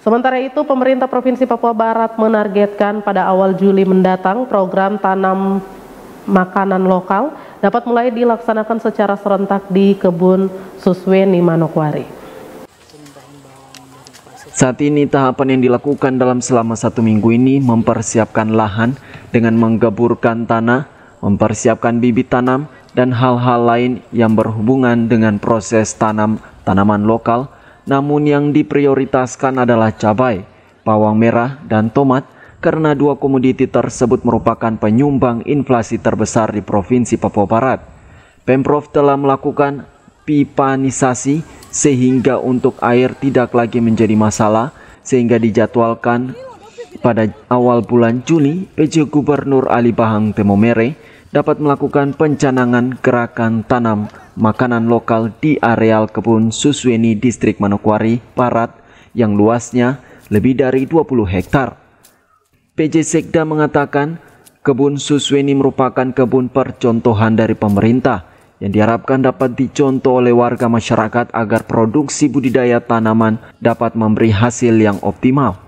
Sementara itu, pemerintah Provinsi Papua Barat menargetkan pada awal Juli mendatang program tanam makanan lokal dapat mulai dilaksanakan secara serentak di Kebun Susweni Manokwari. Saat ini tahapan yang dilakukan dalam selama 1 minggu ini mempersiapkan lahan dengan menggeburkan tanah, mempersiapkan bibit tanam, dan hal-hal lain yang berhubungan dengan proses tanam tanaman lokal. Namun yang diprioritaskan adalah cabai, bawang merah, dan tomat karena 2 komoditi tersebut merupakan penyumbang inflasi terbesar di Provinsi Papua Barat. Pemprov telah melakukan pipanisasi sehingga untuk air tidak lagi menjadi masalah, sehingga dijadwalkan pada awal bulan Juli PJ Gubernur Ali Bahang Temomere dapat melakukan pencanangan gerakan tanam makanan lokal di areal Kebun Susweni Distrik Manokwari Barat yang luasnya lebih dari 20 hektar. PJ Sekda mengatakan Kebun Susweni merupakan kebun percontohan dari pemerintah yang diharapkan dapat dicontoh oleh warga masyarakat agar produksi budidaya tanaman dapat memberi hasil yang optimal.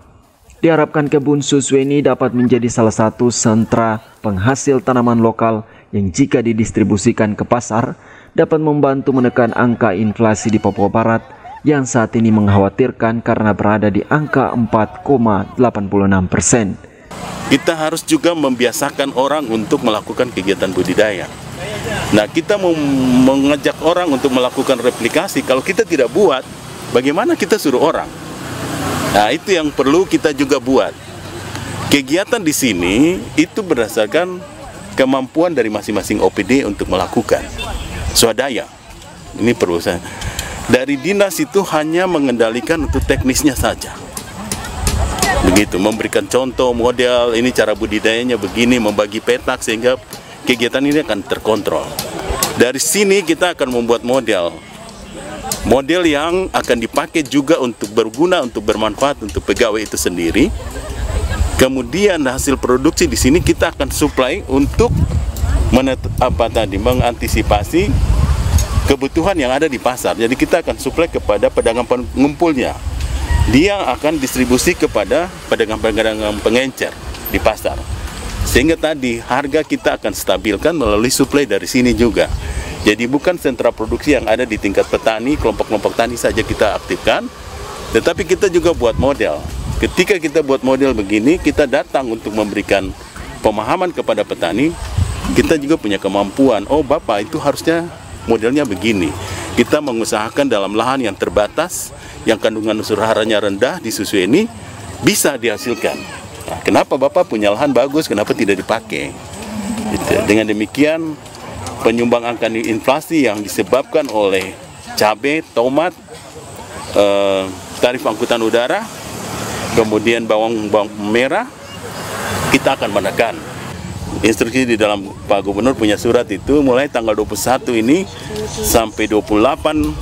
Diharapkan Kebun Susweni dapat menjadi salah satu sentra penghasil tanaman lokal yang jika didistribusikan ke pasar dapat membantu menekan angka inflasi di Papua Barat yang saat ini mengkhawatirkan karena berada di angka 4,86%. Kita harus juga membiasakan orang untuk melakukan kegiatan budidaya. Nah, kita mau mengajak orang untuk melakukan replikasi. Kalau kita tidak buat, bagaimana kita suruh orang? Nah, itu yang perlu kita juga buat. Kegiatan di sini itu berdasarkan kemampuan dari masing-masing OPD untuk melakukan swadaya. Ini perlu saya. Dari dinas itu hanya mengendalikan untuk teknisnya saja. Begitu, memberikan contoh, model, ini cara budidayanya begini, membagi petak sehingga kegiatan ini akan terkontrol. Dari sini kita akan membuat model. Model yang akan dipakai juga untuk berguna, untuk bermanfaat untuk pegawai itu sendiri. Kemudian hasil produksi di sini kita akan supply untuk mengantisipasi kebutuhan yang ada di pasar. Jadi kita akan supply kepada pedagang pengumpulnya. Dia akan distribusi kepada pedagang-pedagang pengencer di pasar. Sehingga tadi harga kita akan stabilkan melalui supply dari sini juga. Jadi bukan sentra produksi yang ada di tingkat petani, kelompok-kelompok tani saja kita aktifkan, tetapi kita juga buat model. Ketika kita buat model begini, kita datang untuk memberikan pemahaman kepada petani. Kita juga punya kemampuan, oh Bapak itu harusnya modelnya begini. Kita mengusahakan dalam lahan yang terbatas, yang kandungan unsur haranya rendah di Susweni, bisa dihasilkan. Nah, kenapa Bapak punya lahan bagus, kenapa tidak dipakai? Gitu. Dengan demikian, penyumbang angka inflasi yang disebabkan oleh cabai, tomat, tarif angkutan udara, kemudian bawang merah, kita akan menekan. Instruksi di dalam Pak Gubernur punya surat itu mulai tanggal 21 ini sampai 28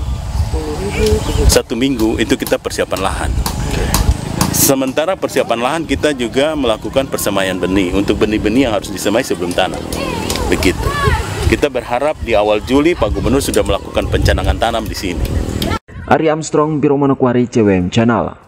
1 minggu itu kita persiapan lahan. Sementara persiapan lahan kita juga melakukan persemaian benih untuk benih-benih yang harus disemai sebelum tanam. Begitu. Kita berharap di awal Juli Pak Gubernur sudah melakukan pencanangan tanam di sini. Ari Armstrong, Biro Manokwari, CWM Channel.